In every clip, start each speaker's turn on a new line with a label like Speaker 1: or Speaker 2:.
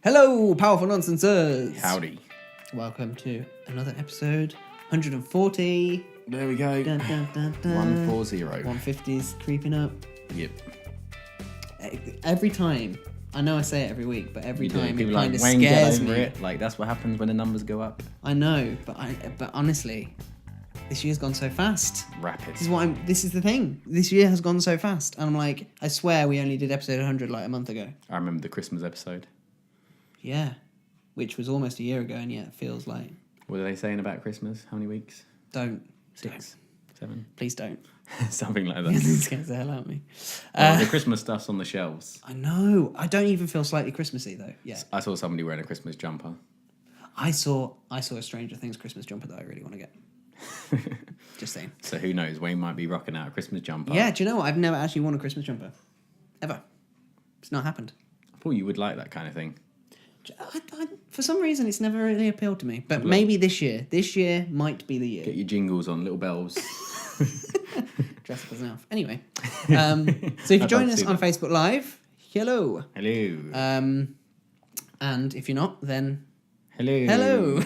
Speaker 1: Hello, powerful nonsensers.
Speaker 2: Howdy.
Speaker 1: Welcome to another episode, 140.
Speaker 2: There we go.
Speaker 1: Dun, dun, dun, dun.
Speaker 2: 140.
Speaker 1: 150's creeping up.
Speaker 2: Yep.
Speaker 1: Every time, I know I say it every week, but every time it
Speaker 2: People
Speaker 1: kind of
Speaker 2: Wayne, get
Speaker 1: scares
Speaker 2: over
Speaker 1: me.
Speaker 2: it. Like, that's what happens when the numbers go up.
Speaker 1: I know, but honestly, this year's gone so fast.
Speaker 2: Rapid.
Speaker 1: This is the thing. This year has gone so fast, and I'm like, I swear we only did episode 100 like a month ago.
Speaker 2: I remember the Christmas episode.
Speaker 1: Yeah, which was almost a year ago, and yet it feels like.
Speaker 2: What are they saying about Christmas? How many weeks?
Speaker 1: Don't.
Speaker 2: 6? 7?
Speaker 1: Please don't.
Speaker 2: Something like that.
Speaker 1: This scares the hell out of me.
Speaker 2: The Christmas stuff's on the shelves.
Speaker 1: I know. I don't even feel slightly Christmassy though. Yeah.
Speaker 2: I saw somebody wearing a Christmas jumper.
Speaker 1: I saw a Stranger Things Christmas jumper that I really want to get. Just saying.
Speaker 2: So who knows? Wayne might be rocking out a Christmas jumper.
Speaker 1: Yeah. Do you know what? I've never actually worn a Christmas jumper, ever. It's not happened.
Speaker 2: I thought you would like that kind of thing.
Speaker 1: For some reason, it's never really appealed to me. But maybe this year. This year might be the year.
Speaker 2: Get your jingles on, little bells.
Speaker 1: Dress up as an elf. Anyway. So if you're joining us on Facebook Live, hello.
Speaker 2: Hello.
Speaker 1: And if you're not, then
Speaker 2: Hello.
Speaker 1: hello.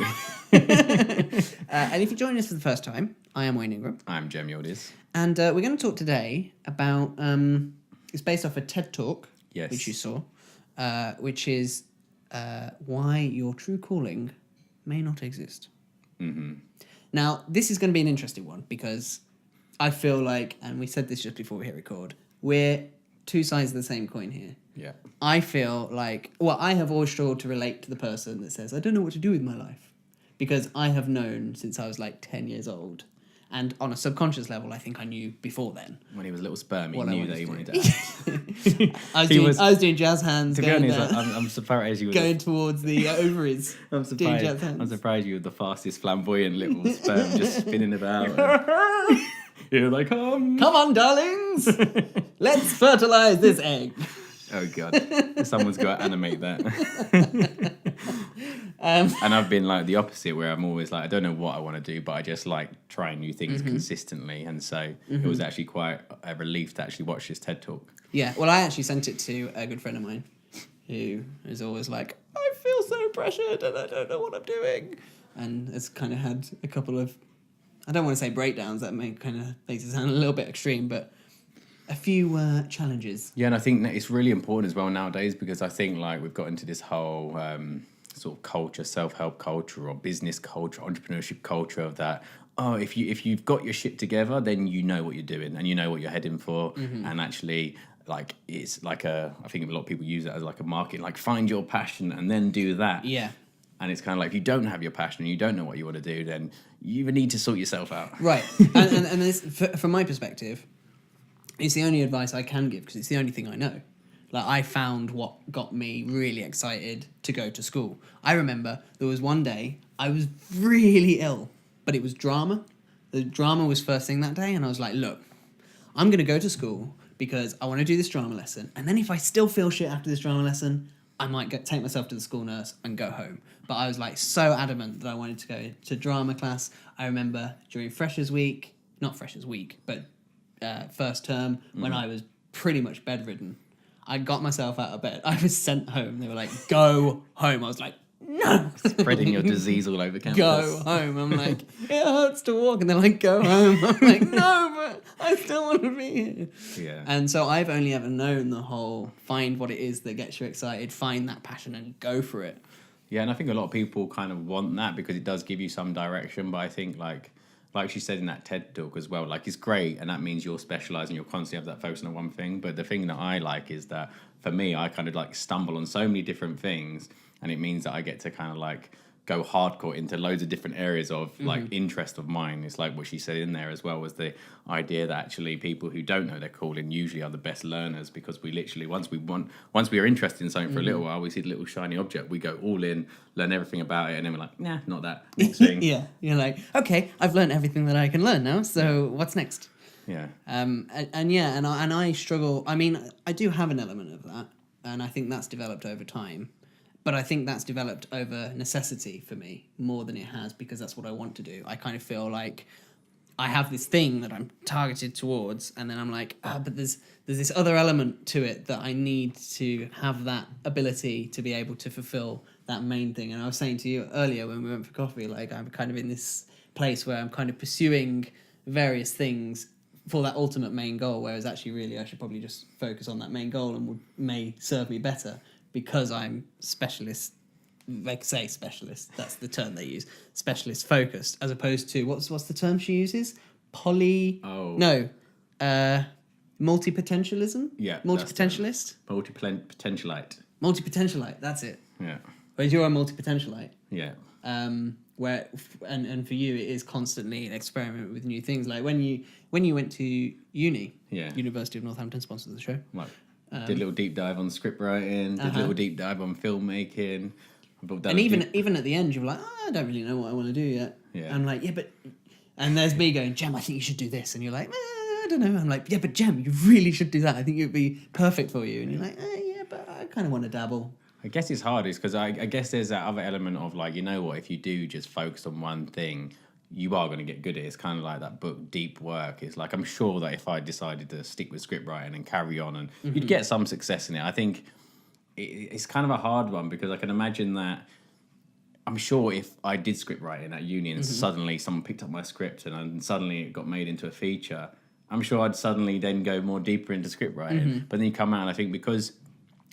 Speaker 1: And if you're joining us for the first time, I am Wayne Ingram.
Speaker 2: I'm Jem Yildiz.
Speaker 1: And we're going to talk today about, it's based off a TED Talk,
Speaker 2: Yes.
Speaker 1: which you saw, which is why your true calling may not exist.
Speaker 2: Mm-hmm.
Speaker 1: Now, this is going to be an interesting one because I feel like, and we said this just before we hit record, we're two sides of the same coin here.
Speaker 2: Yeah.
Speaker 1: I feel like, well, I have always struggled to relate to the person that says, I don't know what to do with my life. Because I have known since I was like 10 years old. And on a subconscious level, I think I knew before then.
Speaker 2: When he was a little sperm, he
Speaker 1: What I
Speaker 2: knew
Speaker 1: wanted
Speaker 2: that he
Speaker 1: to
Speaker 2: wanted
Speaker 1: do.
Speaker 2: to act.
Speaker 1: I was doing jazz hands.
Speaker 2: To be honest, I'm surprised you were
Speaker 1: going towards the ovaries.
Speaker 2: I'm
Speaker 1: doing jazz
Speaker 2: surprised.
Speaker 1: hands.
Speaker 2: I'm surprised you were the fastest flamboyant little sperm just spinning about. You're like,
Speaker 1: Come on, darlings! Let's fertilize this egg.
Speaker 2: Oh god, someone's got to animate that. And I've been like the opposite, where I'm always like, I don't know what I want to do, but I just like trying new things consistently. And so it was actually quite a relief to actually watch this TED Talk.
Speaker 1: Yeah, well, I actually sent it to a good friend of mine who is always like, I feel so pressured and I don't know what I'm doing. And has kind of had a couple of, I don't want to say breakdowns, that makes it sound a little bit extreme, but a few challenges.
Speaker 2: Yeah, and I think that it's really important as well nowadays, because I think like we've got into this whole sort of culture, self-help culture or business culture, entrepreneurship culture of that. Oh, if you've got your shit together, then you know what you're doing and you know what you're heading for. And actually, like it's like I think a lot of people use it as like a market, like find your passion and then do that.
Speaker 1: Yeah.
Speaker 2: And it's kind of like, if you don't have your passion and you don't know what you want to do, then you need to sort yourself out.
Speaker 1: Right. and this, from my perspective, it's the only advice I can give because it's the only thing I know. Like, I found what got me really excited to go to school. I remember there was one day I was really ill, but it was drama. The drama was first thing that day, and I was like, look, I'm going to go to school because I want to do this drama lesson. And then if I still feel shit after this drama lesson, I might take myself to the school nurse and go home. But I was like so adamant that I wanted to go to drama class. I remember during Freshers Week, not Freshers Week, but first term, when I was pretty much bedridden, I got myself out of bed. I was sent home. They were like, go home. I was like, no.
Speaker 2: Spreading your disease all over campus.
Speaker 1: Go home. I'm like, it hurts to walk. And they're like, go home. I'm like, no, but I still want to be here.
Speaker 2: Yeah.
Speaker 1: And so I've only ever known the whole find what it is that gets you excited, find that passion and go for it.
Speaker 2: Yeah, and I think a lot of people kind of want that because it does give you some direction. But I think like she said in that TED Talk as well, like it's great and that means you're specialised and you'll constantly have that focus on one thing. But the thing that I like is that for me, I kind of like stumble on so many different things, and it means that I get to kind of like go hardcore into loads of different areas of like interest of mine. It's like what she said in there as well, was the idea that actually people who don't know their calling usually are the best learners, because we literally once we are interested in something for a little while, we see the little shiny object, we go all in, learn everything about it, and then we're like, nah, not that, next thing.
Speaker 1: Yeah, you're like, okay, I've learned everything that I can learn now, so what's next?
Speaker 2: Yeah.
Speaker 1: And I struggle. I mean, I do have an element of that, and I think that's developed over time. But I think that's developed over necessity for me more than it has because that's what I want to do. I kind of feel like I have this thing that I'm targeted towards, and then I'm like, but there's this other element to it that I need to have that ability to be able to fulfill that main thing. And I was saying to you earlier when we went for coffee, like I'm kind of in this place where I'm kind of pursuing various things for that ultimate main goal, whereas actually really I should probably just focus on that main goal and may serve me better because I'm specialist. They say specialist. That's the term they use. Specialist focused, as opposed to what's the term she uses? Multi-potentialism.
Speaker 2: Yeah.
Speaker 1: Multi-potentialist.
Speaker 2: Multi-potentialite.
Speaker 1: Multi-potentialite. That's it.
Speaker 2: Yeah.
Speaker 1: Whereas you're a multi-potentialite.
Speaker 2: Yeah.
Speaker 1: Where and for you it is constantly an experiment with new things. Like when you went to uni.
Speaker 2: Yeah.
Speaker 1: University of Northampton sponsors the show.
Speaker 2: Well, did a little deep dive on script writing. Did a little deep dive on filmmaking.
Speaker 1: And even at the end, you're like, I don't really know what I want to do yet.
Speaker 2: Yeah.
Speaker 1: I'm like, and there's me going, Jem, I think you should do this. And you're like, I don't know. I'm like, yeah, but Jem, you really should do that. I think it would be perfect for you. And you're like, yeah, but I kind of want to dabble.
Speaker 2: I guess it's hard because I guess there's that other element of like, you know what, if you do just focus on one thing, you are going to get good at it. It's kind of like that book, Deep Work. It's like, I'm sure that if I decided to stick with script writing and carry on, and you'd get some success in it. I think it's kind of a hard one because I can imagine that I'm sure if I did script writing at uni and suddenly someone picked up my script and suddenly it got made into a feature, I'm sure I'd suddenly then go more deeper into script writing. But then you come out and I think because,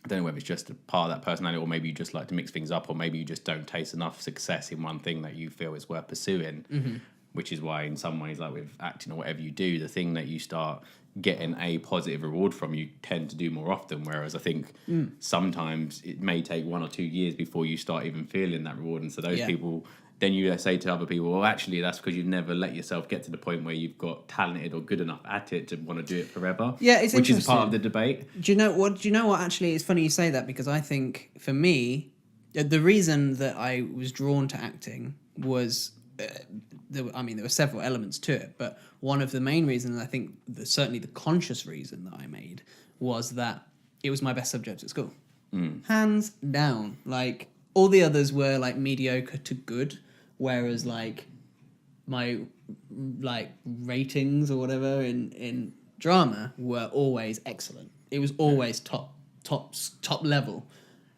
Speaker 2: I don't know whether it's just a part of that personality or maybe you just like to mix things up or maybe you just don't taste enough success in one thing that you feel is worth pursuing, which is why in some ways, like with acting or whatever you do, the thing that you start getting a positive reward from, you tend to do more often. Whereas I think sometimes it may take 1 or 2 years before you start even feeling that reward. And so those people, then you say to other people, well, actually, that's because you've never let yourself get to the point where you've got talented or good enough at it to want to do it forever.
Speaker 1: Yeah, it's
Speaker 2: which
Speaker 1: interesting.
Speaker 2: is part of the debate.
Speaker 1: Do you know what? Actually, it's funny you say that because I think for me, the reason that I was drawn to acting was. There were several elements to it, but one of the main reasons, I think, certainly the conscious reason that I made was that it was my best subject at school. Hands down. Like, all the others were, like, mediocre to good, whereas, like, my, like, ratings or whatever in drama were always excellent. It was always top level.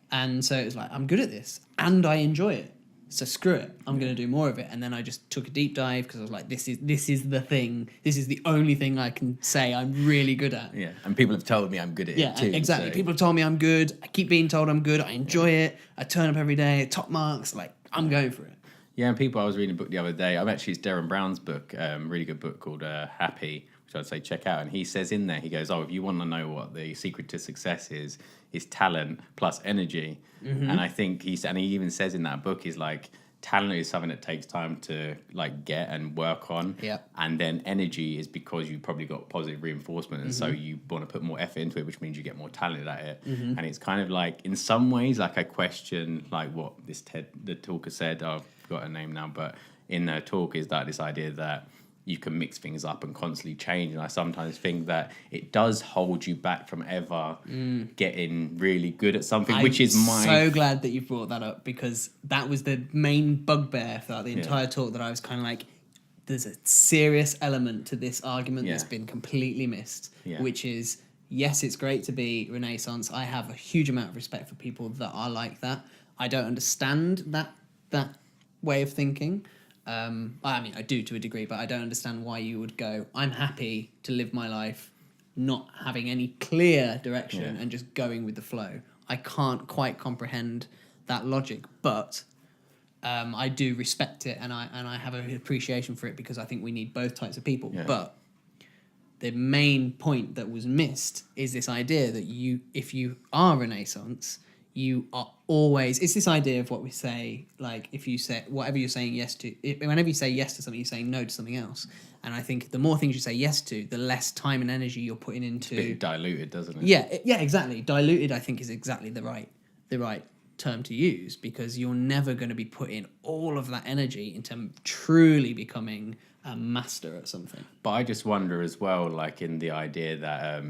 Speaker 1: And so it was like, I'm good at this, and I enjoy it. So screw it, I'm going to do more of it. And then I just took a deep dive because I was like, this is the thing. This is the only thing I can say I'm really good at.
Speaker 2: Yeah, and people have told me I'm good at it too.
Speaker 1: Yeah, exactly.
Speaker 2: So.
Speaker 1: People have told me I'm good. I keep being told I'm good. I enjoy it. I turn up every day, top marks. Like, I'm going for it.
Speaker 2: Yeah, and I was reading a book the other day. It's Darren Brown's book, really good book called Happy, which I'd say check out. And he says in there, he goes, if you want to know what the secret to success is talent plus energy. And I think he even says in that book, he's like, talent is something that takes time to like get and work on.
Speaker 1: Yeah.
Speaker 2: And then energy is because you probably got positive reinforcement. And so you want to put more effort into it, which means you get more talented at it. And it's kind of like, in some ways, like I question like what the talker said, I've got her name now, but in her talk is that this idea that you can mix things up and constantly change. And I sometimes think that it does hold you back from ever getting really good at something, which is
Speaker 1: I'm so glad that you brought that up because that was the main bugbear throughout the entire talk that I was kind of like, there's a serious element to this argument that's been completely missed, which is, yes, it's great to be Renaissance. I have a huge amount of respect for people that are like that. I don't understand that way of thinking. I do to a degree, but I don't understand why you would go, I'm happy to live my life not having any clear direction and just going with the flow. I can't quite comprehend that logic, but I do respect it and I have an appreciation for it because I think we need both types of people. Yeah. But the main point that was missed is this idea that if you are Renaissance, you are always, it's this idea of what we say, like if you say, whatever you're saying yes to, whenever you say yes to something, you're saying no to something else. And I think the more things you say yes to, the less time and energy you're putting into...
Speaker 2: It's a bit diluted, doesn't it?
Speaker 1: Yeah, exactly. Diluted, I think, is exactly the right term to use because you're never going to be putting all of that energy into truly becoming a master at something.
Speaker 2: But I just wonder as well, like in the idea that...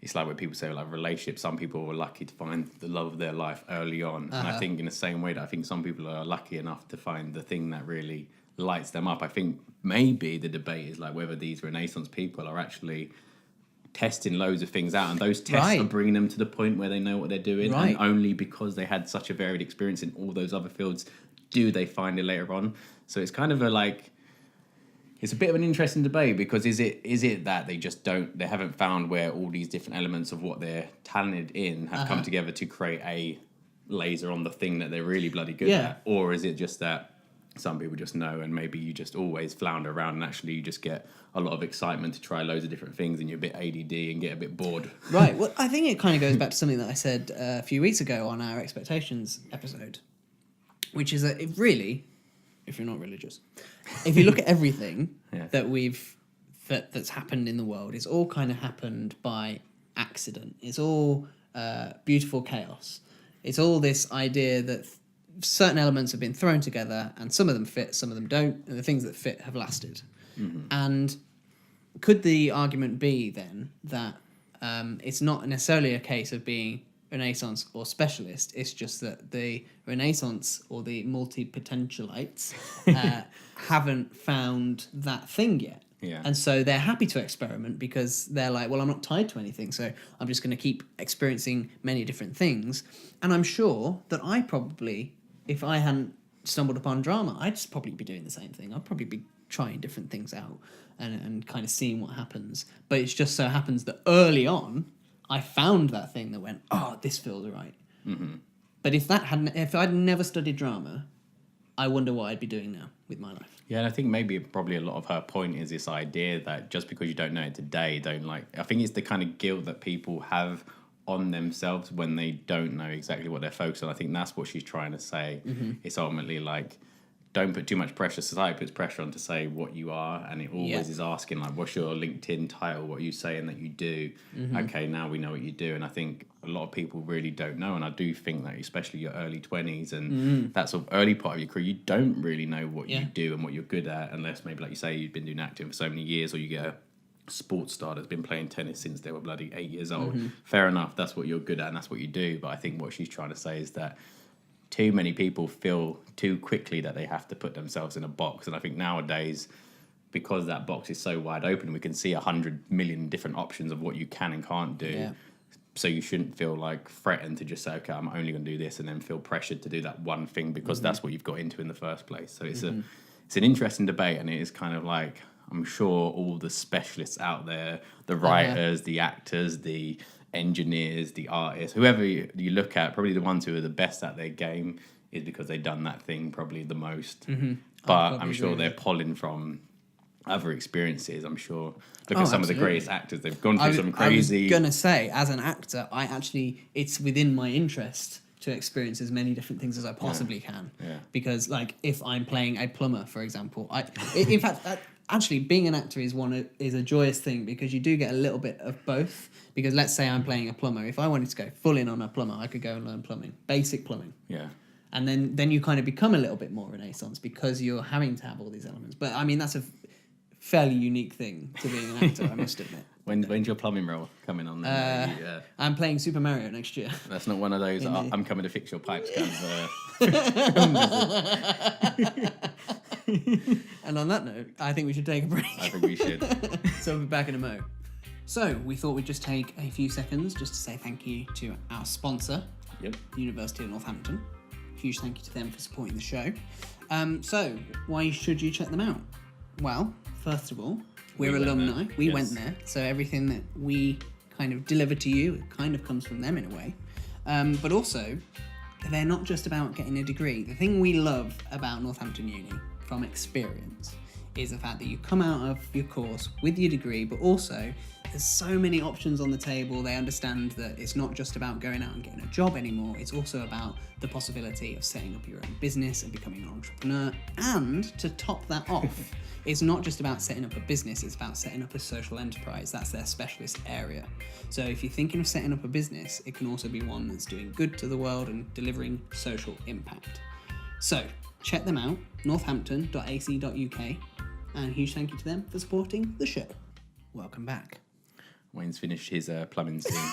Speaker 2: it's like what people say, like relationships. Some people were lucky to find the love of their life early on. And I think in the same way that I think some people are lucky enough to find the thing that really lights them up. I think maybe the debate is like whether these Renaissance people are actually testing loads of things out, and those tests are bringing them to the point where they know what they're doing. And only because they had such a varied experience in all those other fields do they find it later on. So it's kind of it's a bit of an interesting debate, because is it that they haven't found where all these different elements of what they're talented in have come together to create a laser on the thing that they're really bloody good at? Or is it just that some people just know, and maybe you just always flounder around, and actually you just get a lot of excitement to try loads of different things, and you're a bit ADD and get a bit bored?
Speaker 1: Right. Well, I think it kind of goes back to something that I said a few weeks ago on our expectations episode, which is that it really, if you're not religious, if you look at everything that's happened in the world, it's all kind of happened by accident. It's all beautiful chaos. It's all this idea that certain elements have been thrown together, and some of them fit, some of them don't, and the things that fit have lasted. And could the argument be then that it's not necessarily a case of being Renaissance or specialist, it's just that the Renaissance or the multi-potentialites haven't found that thing yet.
Speaker 2: Yeah.
Speaker 1: And so they're happy to experiment, because they're like, well, I'm not tied to anything, so I'm just going to keep experiencing many different things. And I'm sure that I probably, if I hadn't stumbled upon drama, I'd just probably be doing the same thing. I'd probably be trying different things out and kind of seeing what happens. But it just so happens that early on, I found that thing that went, oh, this feels right. But if I'd never studied drama, I wonder what I'd be doing now with my life.
Speaker 2: Yeah, and I think probably a lot of her point is this idea that just because you don't know it today, I think it's the kind of guilt that people have on themselves when they don't know exactly what they're focused on. I think that's what she's trying to say. It's ultimately like, don't put too much pressure. Society puts pressure on to say what you are, and it always is asking, like, what's your LinkedIn title? What are you saying that you do? Okay, now we know what you do. And I think a lot of people really don't know. And I do think that especially your early 20s and that sort of early part of your career, you don't really know what you do and what you're good at, unless maybe, like you say, you've been doing acting for so many years, or you get a sports star that's been playing tennis since they were bloody 8 years old. Fair enough, that's what you're good at and that's what you do. But I think what she's trying to say is that too many people feel too quickly that they have to put themselves in a box. And I think nowadays, because that box is so wide open, we can see 100 million different options of what you can and can't do. Yeah. So you shouldn't feel like threatened to just say, okay, I'm only going to do this, and then feel pressured to do that one thing because that's what you've got into in the first place. So it's an interesting debate, and it is kind of like, I'm sure all the specialists out there, the writers, the actors, the engineers, the artists, whoever you look at, probably the ones who are the best at their game is because they've done that thing probably the most. But I'm sure they're pulling from other experiences. I'm sure. Look at some of the greatest actors. They've gone through some crazy...
Speaker 1: I was going to say, as an actor, it's within my interest to experience as many different things as I possibly can. Yeah. Because, like, if I'm playing a plumber, for example, in fact... Actually, being an actor is a joyous thing, because you do get a little bit of both. Because let's say I'm playing a plumber. If I wanted to go full in on a plumber, I could go and learn plumbing, basic plumbing.
Speaker 2: Yeah.
Speaker 1: And then you kind of become a little bit more Renaissance, because you're having to have all these elements. But I mean, that's a fairly unique thing to being an actor, I must admit.
Speaker 2: When's your plumbing role coming on then?
Speaker 1: I'm playing Super Mario next year.
Speaker 2: That's not one of those I'm coming to fix your pipes kind of...
Speaker 1: And on that note, I think we should take a break.
Speaker 2: I think we should.
Speaker 1: So we'll be back in a mo. So we thought we'd just take a few seconds just to say thank you to our sponsor, the University of Northampton. Huge thank you to them for supporting the show. So why should you check them out? Well, first of all, we're alumni. We went there, so everything that we kind of deliver to you, it kind of comes from them in a way. But also, they're not just about getting a degree. The thing we love about Northampton Uni from experience is the fact that you come out of your course with your degree, but also there's so many options on the table. They understand that it's not just about going out and getting a job anymore. It's also about the possibility of setting up your own business and becoming an entrepreneur. And to top that off, it's not just about setting up a business, it's about setting up a social enterprise. That's their specialist area. So if you're thinking of setting up a business, it can also be one that's doing good to the world and delivering social impact. So check them out, northampton.ac.uk, and a huge thank you to them for supporting the show. Welcome back.
Speaker 2: Wayne's finished his plumbing scene.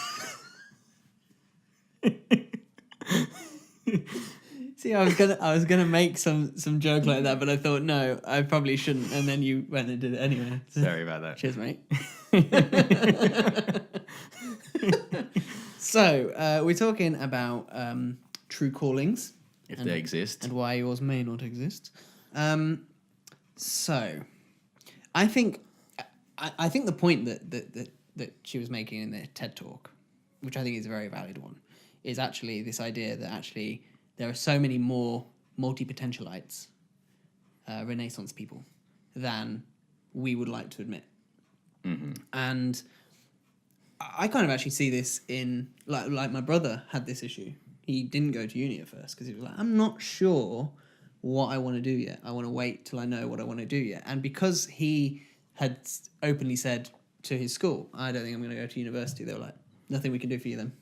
Speaker 1: See, I was gonna make some joke like that, but I thought no, I probably shouldn't. And then you went and did it anyway.
Speaker 2: Sorry about that.
Speaker 1: Cheers, mate. So we're talking about true callings,
Speaker 2: If they exist.
Speaker 1: and why yours may not exist. So, I think the point that she was making in the TED talk, which I think is a very valid one, is actually this idea that actually there are so many more multi-potentialites, Renaissance people, than we would like to admit.
Speaker 2: Mm-hmm.
Speaker 1: And I kind of actually see this in, like my brother had this issue. He didn't go to uni at first because he was like, I'm not sure what I want to do yet. I want to wait till I know what I want to do yet. And because he had openly said to his school, I don't think I'm going to go to university, they were like, nothing we can do for you then.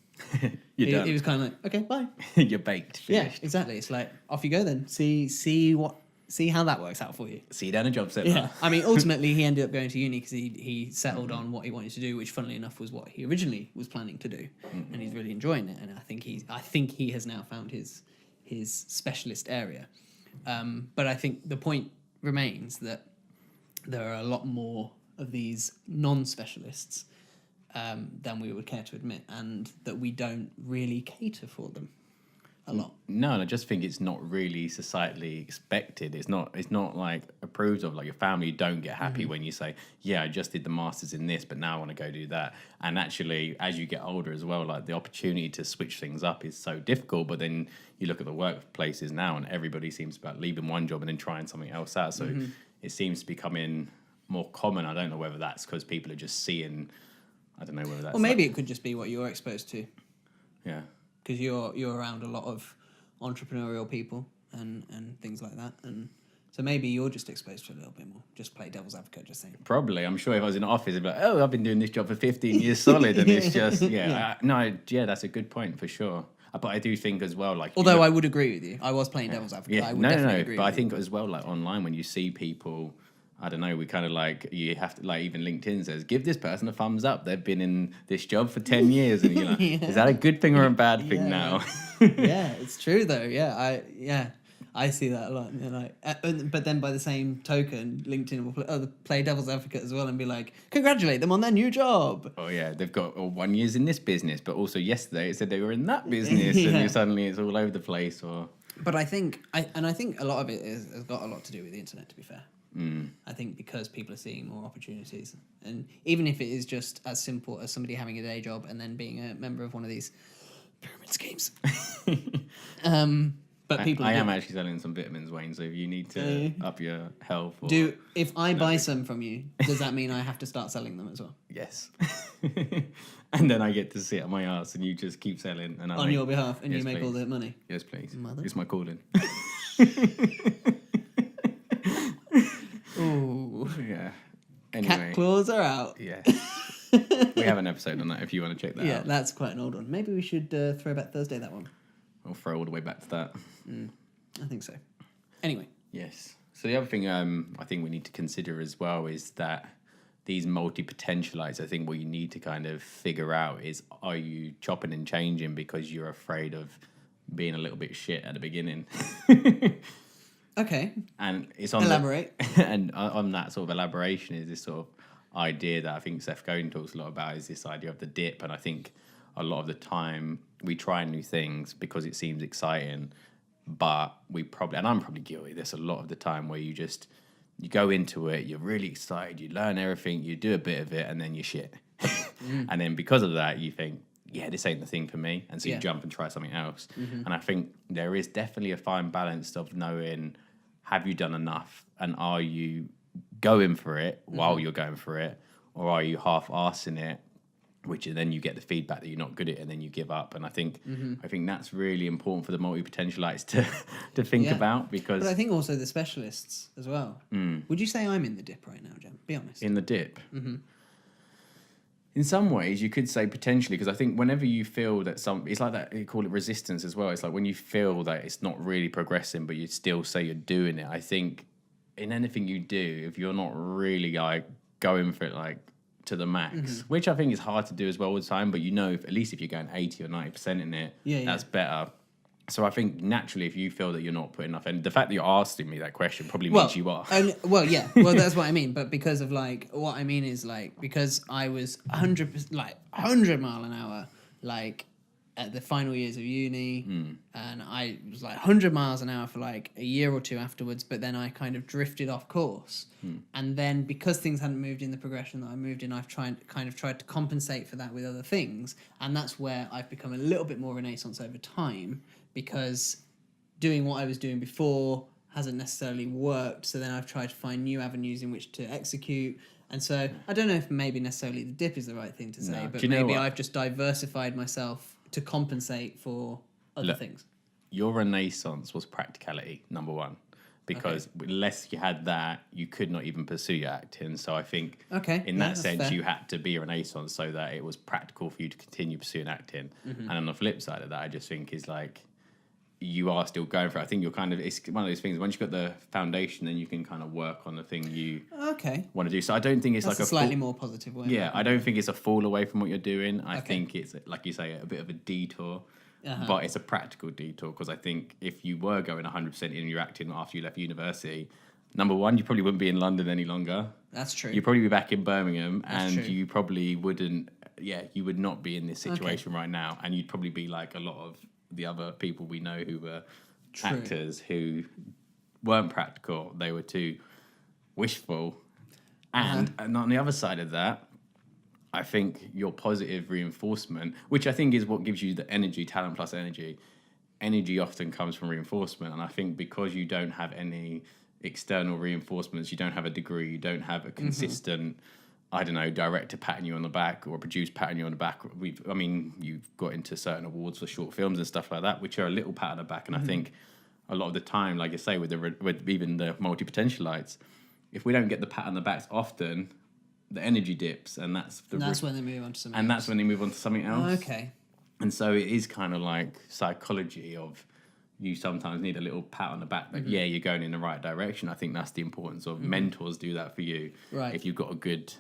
Speaker 2: You're done.
Speaker 1: He was kind of like, okay, bye.
Speaker 2: You're baked. Finished.
Speaker 1: Yeah, exactly. It's like, off you go then. See how that works out for you.
Speaker 2: See you down a job centre.
Speaker 1: Yeah, I mean, ultimately, he ended up going to uni because he settled on what he wanted to do, which, funnily enough, was what he originally was planning to do, and he's really enjoying it. And I think he has now found his specialist area. But I think the point remains that there are a lot more of these non-specialists than we would care to admit, and that we don't really cater for them a lot.
Speaker 2: No, and I just think it's not really societally expected. It's not like approved of. Like your family don't get happy when you say, yeah, I just did the masters in this, but now I want to go do that. And actually, as you get older as well, like the opportunity to switch things up is so difficult. But then you look at the workplaces now, and everybody seems about leaving one job and then trying something else out. So it seems to be becoming more common. I don't know whether that's because people are just seeing. I don't know whether that's.
Speaker 1: Or maybe it could just be what you're exposed to.
Speaker 2: Yeah.
Speaker 1: Because you're around a lot of entrepreneurial people and things like that, and so maybe you're just exposed to a little bit more. Just play devil's advocate, just saying.
Speaker 2: Probably, I'm sure if I was in an office, I'd be like, "Oh, I've been doing this job for 15 years solid," and it's just, that's a good point for sure. But I do think as well, like,
Speaker 1: although I would agree with you, I was playing devil's advocate.
Speaker 2: yeah,
Speaker 1: I would definitely agree
Speaker 2: but I
Speaker 1: with
Speaker 2: think
Speaker 1: you.
Speaker 2: as well, like online, when you see people. I don't know, we kind of like, you have to, like, even LinkedIn says, give this person a thumbs up. They've been in this job for 10 years. And you're like, is that a good thing or a bad thing now?
Speaker 1: Yeah, it's true though. Yeah, I see that a lot. And like, but then by the same token, LinkedIn will play devil's advocate as well and be like, congratulate them on their new job.
Speaker 2: Oh yeah, they've got 1 year's in this business, but also yesterday it said they were in that business, and then suddenly it's all over the place.
Speaker 1: But I think a lot of it has got a lot to do with the internet, to be fair. I think because people are seeing more opportunities, and even if it is just as simple as somebody having a day job and then being a member of one of these pyramid schemes. But people
Speaker 2: I am actually selling some vitamins, Wayne, so if you need to up your health.
Speaker 1: If I buy some from you, does that mean I have to start selling them as well?
Speaker 2: Yes. And then I get to sit on my ass and you just keep selling. And
Speaker 1: on your behalf, and
Speaker 2: yes,
Speaker 1: you make
Speaker 2: please.
Speaker 1: all the money?
Speaker 2: Yes, please.
Speaker 1: Mother.
Speaker 2: It's my calling.
Speaker 1: Ooh.
Speaker 2: Yeah.
Speaker 1: Cat
Speaker 2: Anyway.
Speaker 1: claws are out.
Speaker 2: Yeah. We have an episode on that if you want to check that
Speaker 1: Yeah,
Speaker 2: out.
Speaker 1: that's quite an old one. Maybe we should Throwback Thursday that one.
Speaker 2: I'll throw all the way back to that.
Speaker 1: I think so. Anyway.
Speaker 2: Yes. So the other thing I think we need to consider as well is that these multi-potentialites, I think what you need to kind of figure out is, are you chopping and changing because you're afraid of being a little bit shit at the beginning?
Speaker 1: Okay.
Speaker 2: And it's on
Speaker 1: elaborate.
Speaker 2: And on that sort of elaboration is this sort of idea that I think Seth Godin talks a lot about, is this idea of the dip. And I think a lot of the time we try new things because it seems exciting, but and I'm probably guilty of this a lot of the time, where you go into it, you're really excited, you learn everything, you do a bit of it, and then you shit. And then because of that, you think, yeah, this ain't the thing for me. And so you jump and try something else. And I think there is definitely a fine balance of knowing, have you done enough? And are you going for it while you're going for it? Or are you half-arsing it, which then you get the feedback that you're not good at it, and then you give up. And I think that's really important for the multi-potentialites to think about, because...
Speaker 1: But I think also the specialists as well. Would you say I'm in the dip right now, Jem? Be honest.
Speaker 2: In the dip? In some ways, you could say potentially, because I think whenever you feel that it's like that, you call it resistance as well. It's like when you feel that it's not really progressing, but you still say you're doing it. I think in anything you do, if you're not really like going for it, like to the max,
Speaker 1: Mm-hmm.
Speaker 2: which I think is hard to do as well all the time. But at least if you're going 80 or 90% in it, that's better. So I think naturally, if you feel that you're not putting enough, and the fact that you're asking me that question probably means you are.
Speaker 1: Well, that's what I mean. But because of like, what I mean is like, because I was 100%, like 100 mile an hour, like at the final years of uni, and I was like 100 miles an hour for like a year or two afterwards. But then I kind of drifted off course, and then because things hadn't moved in the progression that I moved in, I've tried to compensate for that with other things, and that's where I've become a little bit more Renaissance over time. Because doing what I was doing before hasn't necessarily worked, so then I've tried to find new avenues in which to execute. And so I don't know if maybe necessarily the dip is the right thing to say, but maybe I've just diversified myself to compensate for other things.
Speaker 2: Your Renaissance was practicality, number one. Because unless you had that, you could not even pursue your acting. So I think in that sense, fair. You had to be a Renaissance so that it was practical for you to continue pursuing acting. And on the flip side of that, I just think is like, you are still going for it. I think it's one of those things, once you've got the foundation, then you can kind of work on the thing you want to do. So I don't think it's
Speaker 1: That's
Speaker 2: like
Speaker 1: a slightly more positive way.
Speaker 2: Yeah, I don't think it's a fall away from what you're doing. I think it's, like you say, a bit of a detour. But it's a practical detour, because I think if you were going 100% in your acting after you left university, number one, you probably wouldn't be in London any longer.
Speaker 1: That's true.
Speaker 2: You'd probably be back in Birmingham,
Speaker 1: That's
Speaker 2: and
Speaker 1: true.
Speaker 2: you probably wouldn't, you would not be in this situation right now. And you'd probably be like a lot of the other people we know who were actors who weren't practical. They were too wishful. And on the other side of that, I think your positive reinforcement, which I think is what gives you the energy, talent plus energy. Energy often comes from reinforcement. And I think because you don't have any external reinforcements, you don't have a degree, you don't have a consistent, I don't know, director patting you on the back or a producer patting you on the back. You've got into certain awards for short films and stuff like that, which are a little pat on the back. And I think a lot of the time, like you say, with even the multi-potentialites, if we don't get the pat on the backs often, the energy dips, and that's
Speaker 1: when they move on to something else.
Speaker 2: And that's when they move on to something else.
Speaker 1: Okay.
Speaker 2: And so it is kind of like psychology of, you sometimes need a little pat on the back that, you're going in the right direction. I think that's the importance of mentors do that for you.
Speaker 1: Right.
Speaker 2: If you've got a good,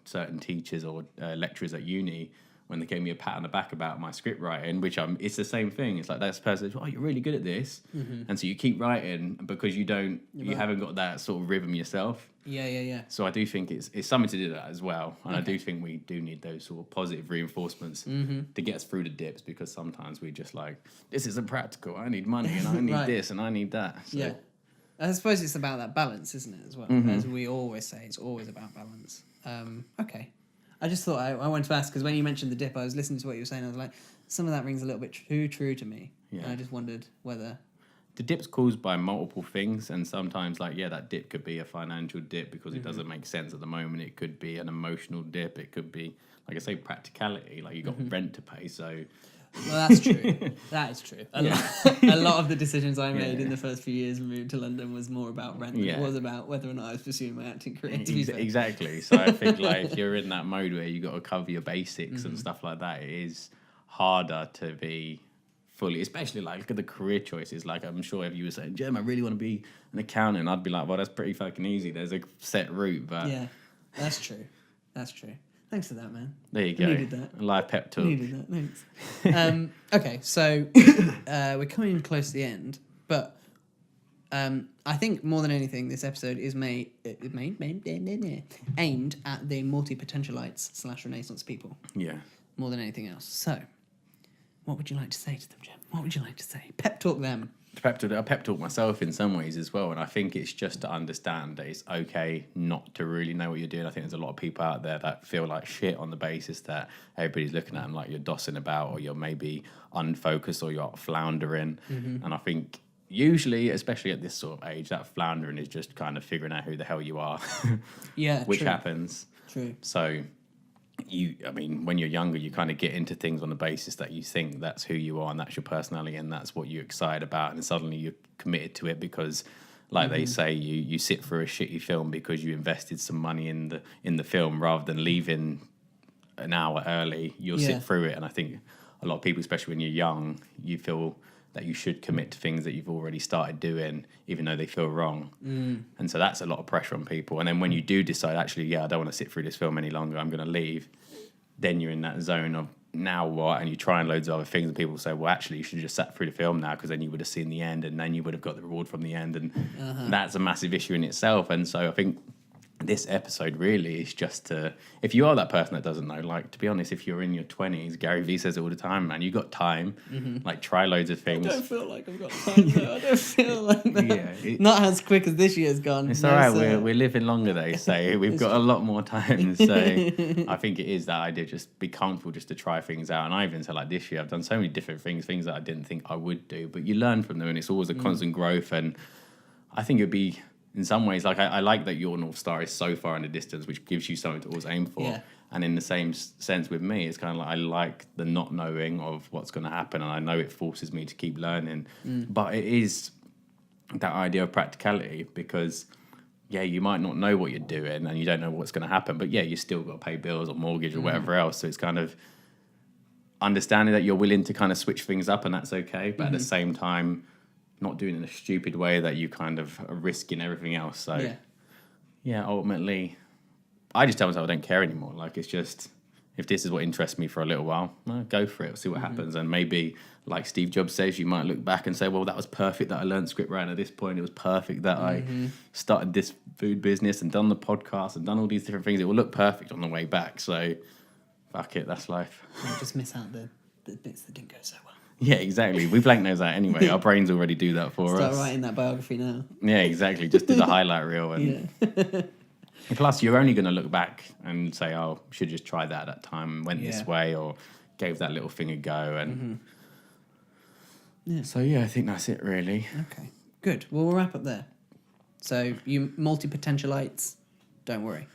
Speaker 2: certain teachers or lecturers at uni, when they gave me a pat on the back about my script writing, which it's the same thing. It's like that person says, oh, you're really good at this. And so you keep writing because you haven't got that sort of rhythm yourself.
Speaker 1: Yeah.
Speaker 2: So I do think it's something to do with that as well. And I do think we do need those sort of positive reinforcements to get us through the dips, because sometimes we're just like, this isn't practical. I need money and I need this and I need that. So.
Speaker 1: Yeah. I suppose it's about that balance, isn't it, as well? As we always say, it's always about balance. Okay. I just thought I wanted to ask, because when you mentioned the dip, I was listening to what you were saying. I was like, some of that rings a little bit too true to me. Yeah. And I just wondered whether...
Speaker 2: The dip's caused by multiple things, and sometimes, that dip could be a financial dip because it doesn't make sense at the moment. It could be an emotional dip. It could be, like I say, practicality. Like, you got rent to pay, so...
Speaker 1: Well, that's true. That is true. A lot of the decisions I made in the first few years moving to London was more about rent than it was about whether or not I was pursuing my acting career.
Speaker 2: Exactly. So I think if you're in that mode where you got to cover your basics and stuff like that, it is harder to be fully, especially look at the career choices. Like, I'm sure if you were saying, Jem, I really want to be an accountant, I'd be like, well, that's pretty fucking easy. There's a set route. But
Speaker 1: yeah, that's true. Thanks for that, man.
Speaker 2: There you go.
Speaker 1: Needed that.
Speaker 2: A live pep talk.
Speaker 1: Needed that, thanks. Okay, so we're coming close to the end, but I think more than anything, this episode is aimed at the multi-potentialites / Renaissance people.
Speaker 2: Yeah.
Speaker 1: More than anything else. So, what would you like to say to them, Jem? What would you like to say? Pep talk them.
Speaker 2: I pep talk myself in some ways as well, and I think it's just to understand that it's okay not to really know what you're doing. I think there's a lot of people out there that feel like shit on the basis that everybody's looking at them like you're dossing about, or you're maybe unfocused, or you're floundering. And I think usually, especially at this sort of age, that floundering is just kind of figuring out who the hell you are.
Speaker 1: Yeah,
Speaker 2: which
Speaker 1: true.
Speaker 2: happens.
Speaker 1: True.
Speaker 2: So when you're younger, you kind of get into things on the basis that you think that's who you are and that's your personality and that's what you're excited about, and suddenly you're committed to it because, like they say, you sit through a shitty film because you invested some money in the film rather than leaving an hour early. You'll sit through it, and I think a lot of people, especially when you're young, you feel that you should commit to things that you've already started doing, even though they feel wrong. And so that's a lot of pressure on people. And then when you do decide, actually, yeah, I don't want to sit through this film any longer, I'm going to leave, then you're in that zone of, now what? And you try loads of other things, and people say, well, actually, you should have just sat through the film now, because then you would have seen the end, and then you would have got the reward from the end. And that's a massive issue in itself. And so I think this episode really is just to, if you are that person that doesn't know, like, to be honest, if you're in your 20s, Gary Vee says it all the time, man, you got time, like, try loads of things.
Speaker 1: I don't feel like I've got time though. I don't feel like that. Not as quick as this year's gone.
Speaker 2: It's all right, we're living longer, they say. We've got a lot more time. So I think it is that idea, just be comfortable just to try things out. And I even said, like, this year I've done so many different things that I didn't think I would do, but you learn from them, and it's always a constant growth. And I think it'd be, in some ways, like, I like that your North Star is so far in the distance, which gives you something to always aim for.
Speaker 1: Yeah.
Speaker 2: And in the same sense with me, it's kind of like, I like the not knowing of what's going to happen, and I know it forces me to keep learning. But it is that idea of practicality, because, yeah, you might not know what you're doing and you don't know what's going to happen, but yeah, you still got to pay bills or mortgage or whatever else. So it's kind of understanding that you're willing to kind of switch things up, and that's okay. But at the same time, not doing it in a stupid way that you kind of are risking everything else. So, yeah, ultimately, I just tell myself I don't care anymore. Like, it's just, if this is what interests me for a little while, well, go for it, see what happens. And maybe, like Steve Jobs says, you might look back and say, well, that was perfect that I learned script writing at this point. It was perfect that I started this food business and done the podcast and done all these different things. It will look perfect on the way back. So, fuck it, that's life.
Speaker 1: I'll just miss out the bits that didn't go so well.
Speaker 2: Yeah, exactly. We blank those out anyway. Our brains already do that for us.
Speaker 1: Start writing that biography now.
Speaker 2: Yeah, exactly. Just do the highlight reel. And plus, you're only going to look back and say, oh, should just try that at that time, went this way, or gave that little thing a go. And so, yeah, I think that's it, really.
Speaker 1: Okay, good. Well, we'll wrap up there. So, you multi-potentialites, don't worry.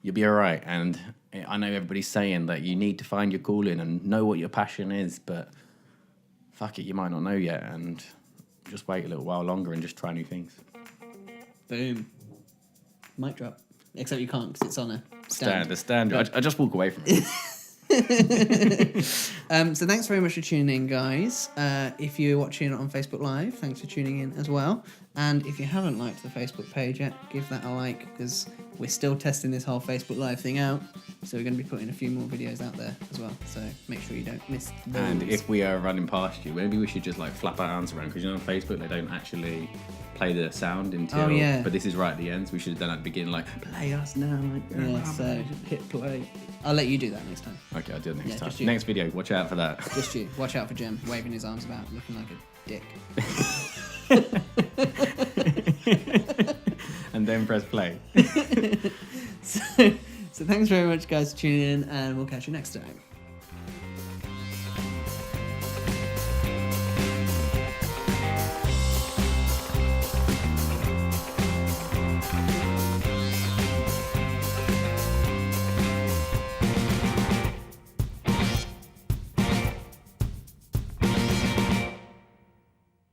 Speaker 2: You'll be all right. And I know everybody's saying that you need to find your calling and know what your passion is, but fuck it, you might not know yet, and just wait a little while longer and just try new things.
Speaker 1: Boom. Mic drop. Except you can't, because it's on a stand.
Speaker 2: The stand. I just walk away from it.
Speaker 1: So thanks very much for tuning in, guys. If you're watching on Facebook Live, thanks for tuning in as well. And if you haven't liked the Facebook page yet, give that a like, because we're still testing this whole Facebook Live thing out. So we're going to be putting a few more videos out there as well. So make sure you don't miss those.
Speaker 2: And if we are running past you, maybe we should just like flap our hands around, because you know on Facebook they don't actually play the sound until.
Speaker 1: Oh, yeah.
Speaker 2: But this is right at the end, so we should have done at the beginning, like, play us now. Like,
Speaker 1: yeah, so
Speaker 2: hit play.
Speaker 1: I'll let you do that next time.
Speaker 2: Okay, I'll do it next time.
Speaker 1: just you.
Speaker 2: Next video, watch out for that.
Speaker 1: Just you. Watch out for Jim waving his arms about, looking like a dick.
Speaker 2: And then press play.
Speaker 1: So thanks very much, guys, for tuning in, and we'll catch you next time.